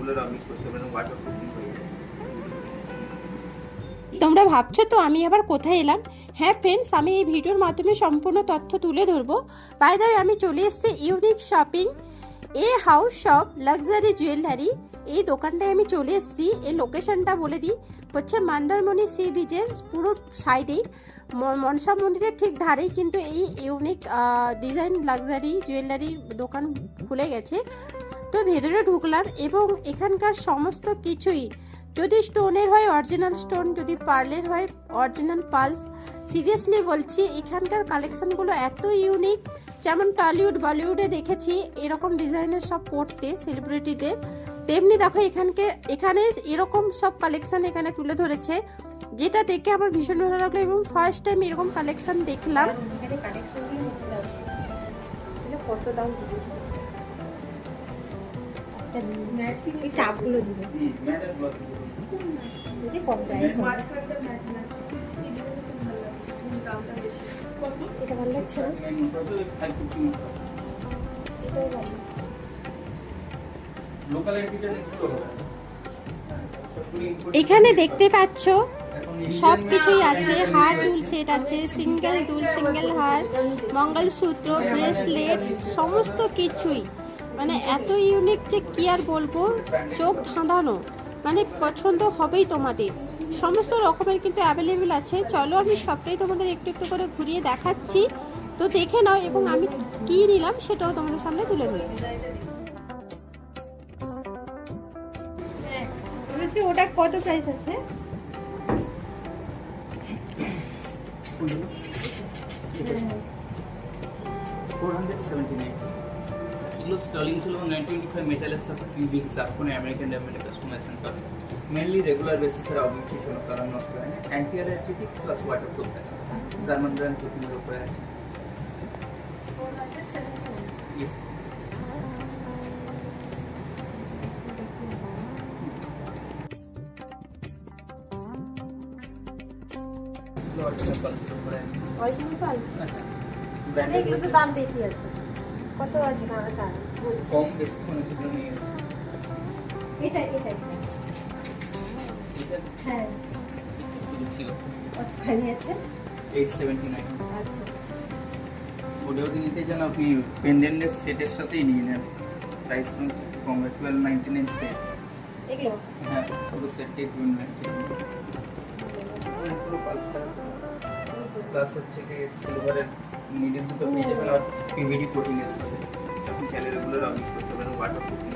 Regular use করতে পারেন, water proofing হয়ে যায়। তোমরা ভাবছো তো আমি আবার কোথায় এলাম? হ্যাঁ ফ্রেন্ডস, আমি এই ভিডিওর মাধ্যমে সম্পূর্ণ তথ্য তুলে ধরবো। বাই দ্য ওয়ে, আমি চলে এসেছি unique shopping a house shop luxury jewellery. এই দোকানটায় আমি চলে এসেছি। এই লোকেশনটা বলে দিই, হচ্ছে মন্দারমণি সি বিচের পুরো সাইডেই, মনসা মন্দিরের ঠিক ধারেই কিন্তু এই ইউনিক ডিজাইন লাক্সারি জুয়েলারি দোকান খুলে গেছে। তো ভেতরে ঢুকলাম এবং এখানকার সমস্ত কিছুই, যদি স্টোনের হয় অরিজিনাল স্টোন, যদি পার্লের হয় অরিজিনাল পার্লস। সিরিয়াসলি বলছি, এখানকার কালেকশনগুলো এত ইউনিক, যেমন টলিউড বলিউডে দেখেছি এরকম ডিজাইনের সব পরতে সেলিব্রিটিদের, তেমনি দেখো এখানে এরকম সব কালেকশন এখানে তুলে ধরেছে, যেটা দেখে আমার ভীষণ ভালো লাগলো এবং ফার্স্ট টাইম এরকম কালেকশন দেখলাম। কত দাম জিজ্ঞেস করতে একটা ম্যাট এই কাপগুলো দিবে ম্যাটার ব্লক যদি কম প্রাইস হয়। এটা ভালো লাগছে না? এটাও ভালো। লোকাল এডিটর এগুলো হবে। এখানে দেখতে পাচ্ছ সব কিছুই আছে, হার দুল সেট আছে, সিঙ্গেল দুল, সিঙ্গেল হার, মঙ্গলসূত্র, ব্রেসলেট, সমস্ত কিছুই মানে এত ইউনিক যে কি আর বলবো, চোখ ধাঁধানো, মানে পছন্দ হবেই তোমাদের। সমস্ত রকমের কিন্তু অ্যাভেলেবেল আছে। চলো আমি সবটাই তোমাদের একটু একটু করে ঘুরিয়ে দেখাচ্ছি, তো দেখে নাও এবং আমি কি নিলাম সেটাও তোমাদের সামনে তুলে ধরি। বলছি ওটা কত প্রাইস আছে? এগুলো স্টার্লিং ছিল 925 মেটালের সাথে কিউবিক জার্কনে আমেরিকান ডায়মন্ডে কাস্টমাইজেশন করে। মেনলি রেগুলার বেসিসের অবজেক্ট কোনো কারণ নষ্ট হয় না। অ্যান্টি অ্যালার্জেটিক প্লাস ওয়াটার প্রুফ আছে। জার্মান ব্র্যান্ড শুটিংয়ের উপরে আছে। অরিজিনাল পালসের উপরে আছে। Original purse? ব্র্যান্ড এগুলো তো দাম বেশি আছে। কত আছে না তা বলছি। কম বেশি কোনো কিছু নেই। এটা হ্যাঁ কতখানি আছে? 879। আচ্ছা ওটা যদি নিতে চান আপনি পেন্ডেন্টের সেটের সাথেই নিয়ে নেন, প্রাইস কম, 1299 সেট। এগুলো হ্যাঁ পুরো সেটটাই 1299। পুরো পালসার প্লাস হচ্ছে কি সিলভারের মিডিল দুটো পেয়ে যাবেন আর পিভিডি কোটিং এর সাথে। আপনি চাইলে রেগুলার ইউজ করতে পারেন, ওয়াটার প্রুফিং।